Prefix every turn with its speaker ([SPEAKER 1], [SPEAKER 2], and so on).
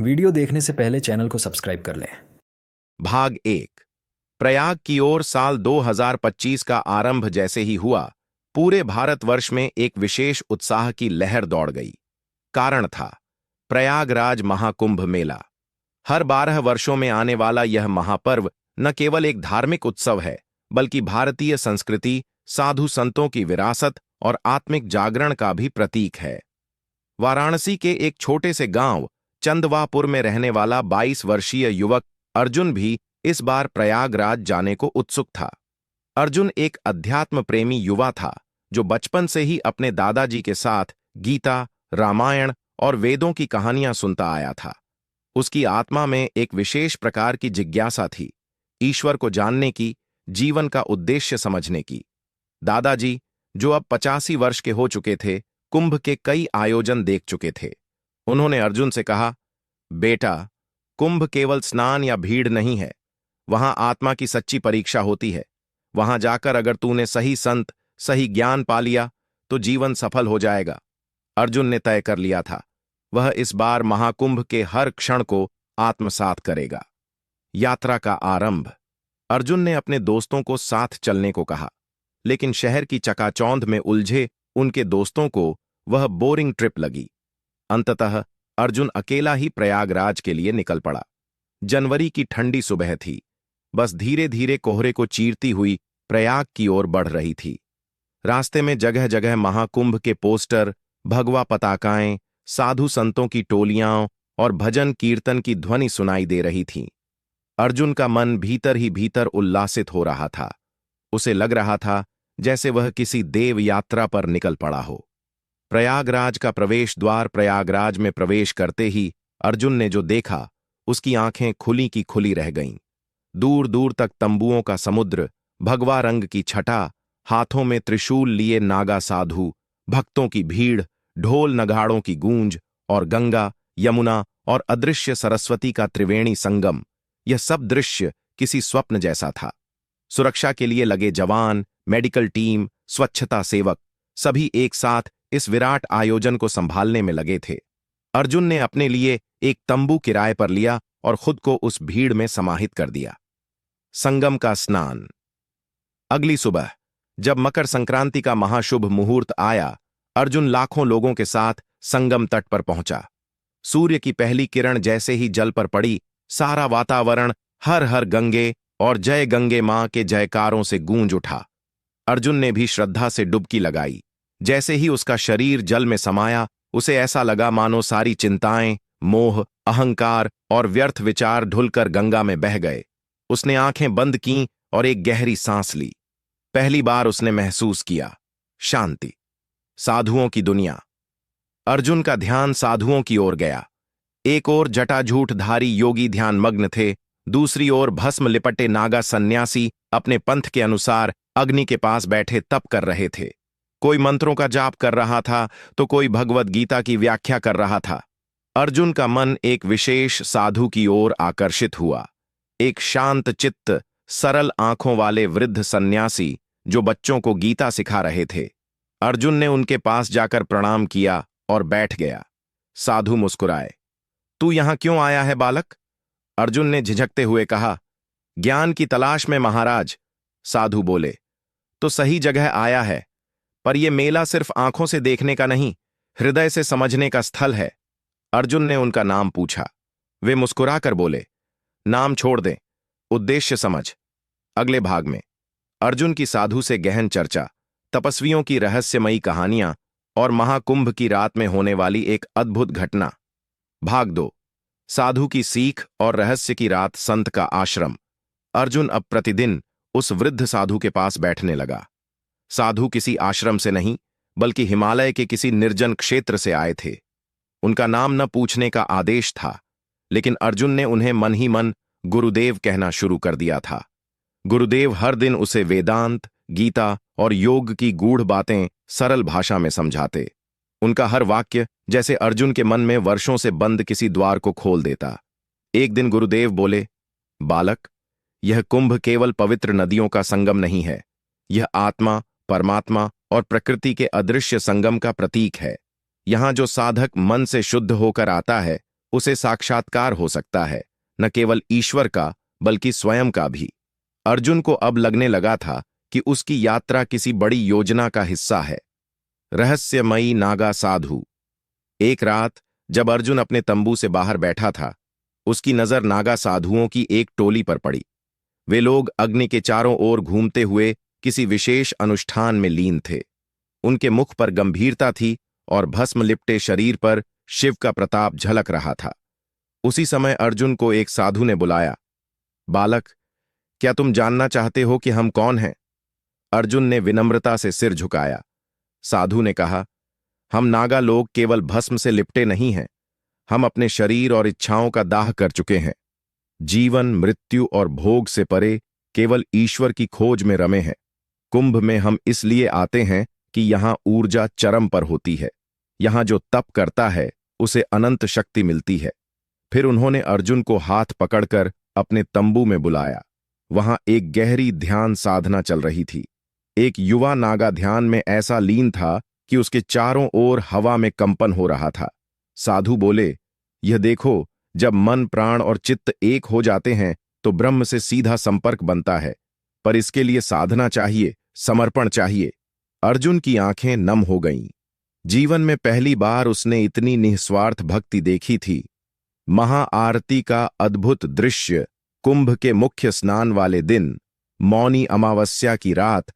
[SPEAKER 1] Video देखने से पहले चैनल को सब्सक्राइब कर लें।
[SPEAKER 2] भाग 1। प्रयाग की ओर साल 2025 का आरंभ जैसे ही हुआ, पूरे भारतवर्ष में एक विशेष उत्साह की लहर दौड़ गई। कारण था प्रयागराज महाकुंभ मेला। हर 12 वर्षों में आने वाला यह महापर्व न केवल एक धार्मिक उत्सव है, बल्कि भारतीय संस्कृति, साधु संतों की विरासत और आत्मिक जागरण का भी प्रतीक है। वाराणसी के एक छोटे से गांव चंदवापुर में रहने वाला 22 वर्षीय युवक अर्जुन भी इस बार प्रयागराज जाने को उत्सुक था। अर्जुन एक अध्यात्म प्रेमी युवा था, जो बचपन से ही अपने दादाजी के साथ गीता, रामायण और वेदों की कहानियां सुनता आया था। उसकी आत्मा में एक विशेष प्रकार की जिज्ञासा थी, ईश्वर को जानने की, जीवन का उद्देश्य समझने की। दादाजी, जो अब 85 वर्ष के हो चुके थे, कुंभ के कई आयोजन देख चुके थे। उन्होंने अर्जुन से कहा, बेटा, कुंभ केवल स्नान या भीड़ नहीं है, वहां आत्मा की सच्ची परीक्षा होती है। वहां जाकर अगर तूने सही संत, सही ज्ञान पा लिया तो जीवन सफल हो जाएगा। अर्जुन ने तय कर लिया था, वह इस बार महाकुंभ के हर क्षण को आत्मसात करेगा। यात्रा का आरंभ। अर्जुन ने अपने दोस्तों को साथ चलने को कहा, लेकिन शहर की चकाचौंध में उलझे उनके दोस्तों को वह बोरिंग ट्रिप लगी। अंततः अर्जुन अकेला ही प्रयागराज के लिए निकल पड़ा। जनवरी की ठंडी सुबह थी, बस धीरे धीरे कोहरे को चीरती हुई प्रयाग की ओर बढ़ रही थी। रास्ते में जगह जगह महाकुंभ के पोस्टर, भगवा पताकाएं, साधु संतों की टोलियां और भजन कीर्तन की ध्वनि सुनाई दे रही थीं। अर्जुन का मन भीतर ही भीतर उल्लासित हो रहा था। उसे लग रहा था जैसे वह किसी देव यात्रा पर निकल पड़ा हो। प्रयागराज का प्रवेश द्वार। प्रयागराज में प्रवेश करते ही अर्जुन ने जो देखा, उसकी आंखें खुली की खुली रह गईं। दूर दूर तक तंबुओं का समुद्र, भगवा रंग की छटा, हाथों में त्रिशूल लिए नागा साधु, भक्तों की भीड़, ढोल नगाड़ों की गूंज और गंगा, यमुना और अदृश्य सरस्वती का त्रिवेणी संगम। यह सब दृश्य किसी स्वप्न जैसा था। सुरक्षा के लिए लगे जवान, मेडिकल टीम, स्वच्छता सेवक, सभी एक साथ इस विराट आयोजन को संभालने में लगे थे। अर्जुन ने अपने लिए एक तंबू किराए पर लिया और खुद को उस भीड़ में समाहित कर दिया। संगम का स्नान। अगली सुबह जब मकर संक्रांति का महाशुभ मुहूर्त आया, अर्जुन लाखों लोगों के साथ संगम तट पर पहुंचा। सूर्य की पहली किरण जैसे ही जल पर पड़ी, सारा वातावरण हर हर गंगे और जय गंगे मां के जयकारों से गूंज उठा। अर्जुन ने भी श्रद्धा से डुबकी लगाई। जैसे ही उसका शरीर जल में समाया, उसे ऐसा लगा मानो सारी चिंताएं, मोह, अहंकार और व्यर्थ विचार ढुलकर गंगा में बह गए। उसने आंखें बंद कीं और एक गहरी सांस ली। पहली बार उसने महसूस किया शांति। साधुओं की दुनिया। अर्जुन का ध्यान साधुओं की ओर गया। एक ओर जटाजूटधारी योगी ध्यान मग्न थे, दूसरी ओर भस्म लिपटे नागा सन्यासी अपने पंथ के अनुसार अग्नि के पास बैठे तप कर रहे थे। कोई मंत्रों का जाप कर रहा था तो कोई भगवद गीता की व्याख्या कर रहा था। अर्जुन का मन एक विशेष साधु की ओर आकर्षित हुआ। एक शांत चित्त, सरल आंखों वाले वृद्ध सन्यासी जो बच्चों को गीता सिखा रहे थे। अर्जुन ने उनके पास जाकर प्रणाम किया और बैठ गया। साधु मुस्कुराए। तू यहां क्यों आया है बालक? अर्जुन ने झिझकते हुए कहा। ज्ञान की तलाश में महाराज। साधु बोले। तो सही जगह आया है, पर यह मेला सिर्फ आंखों से देखने का नहीं, हृदय से समझने का स्थल है। अर्जुन ने उनका नाम पूछा। वे मुस्कुराकर बोले, नाम छोड़ दें, उद्देश्य समझ। अगले भाग में अर्जुन की साधु से गहन चर्चा, तपस्वियों की रहस्यमयी कहानियां और महाकुंभ की रात में होने वाली एक अद्भुत घटना। भाग 2। साधु की सीख और रहस्य की रात। संत का आश्रम। अर्जुन अब प्रतिदिन उस वृद्ध साधु के पास बैठने लगा। साधु किसी आश्रम से नहीं, बल्कि हिमालय के किसी निर्जन क्षेत्र से आए थे। उनका नाम न पूछने का आदेश था, लेकिन अर्जुन ने उन्हें मन ही मन गुरुदेव कहना शुरू कर दिया था। गुरुदेव हर दिन उसे वेदांत, गीता और योग की गूढ़ बातें सरल भाषा में समझाते। उनका हर वाक्य जैसे अर्जुन के मन में वर्षों से बंद किसी द्वार को खोल देता। एक दिन गुरुदेव बोले, बालक, यह कुंभ केवल पवित्र नदियों का संगम नहीं है, यह आत्मा, परमात्मा और प्रकृति के अदृश्य संगम का प्रतीक है। यहां जो साधक मन से शुद्ध होकर आता है, उसे साक्षात्कार हो सकता है, न केवल ईश्वर का बल्कि स्वयं का भी। अर्जुन को अब लगने लगा था कि उसकी यात्रा किसी बड़ी योजना का हिस्सा है। रहस्यमयी नागा साधु। एक रात जब अर्जुन अपने तंबू से बाहर बैठा था, उसकी नजर नागा साधुओं की एक टोली पर पड़ी। वे लोग अग्नि के चारों ओर घूमते हुए किसी विशेष अनुष्ठान में लीन थे। उनके मुख पर गंभीरता थी और भस्म लिपटे शरीर पर शिव का प्रताप झलक रहा था। उसी समय अर्जुन को एक साधु ने बुलाया। बालक, क्या तुम जानना चाहते हो कि हम कौन हैं? अर्जुन ने विनम्रता से सिर झुकाया। साधु ने कहा, हम नागा लोग केवल भस्म से लिपटे नहीं हैं, हम अपने शरीर और इच्छाओं का दाह कर चुके हैं। जीवन, मृत्यु और भोग से परे केवल ईश्वर की खोज में रमे हैं। कुंभ में हम इसलिए आते हैं कि यहां ऊर्जा चरम पर होती है। यहां जो तप करता है उसे अनंत शक्ति मिलती है। फिर उन्होंने अर्जुन को हाथ पकड़कर अपने तंबू में बुलाया। वहां एक गहरी ध्यान साधना चल रही थी। एक युवा नागा ध्यान में ऐसा लीन था कि उसके चारों ओर हवा में कंपन हो रहा था। साधु बोले, यह देखो, जब मन, प्राण और चित्त एक हो जाते हैं तो ब्रह्म से सीधा संपर्क बनता है, पर इसके लिए साधना चाहिए, समर्पण चाहिए। अर्जुन की आंखें नम हो गईं। जीवन में पहली बार उसने इतनी निस्वार्थ भक्ति देखी थी। महाआरती का अद्भुत दृश्य, कुंभ के मुख्य स्नान वाले दिन, मौनी अमावस्या की रात,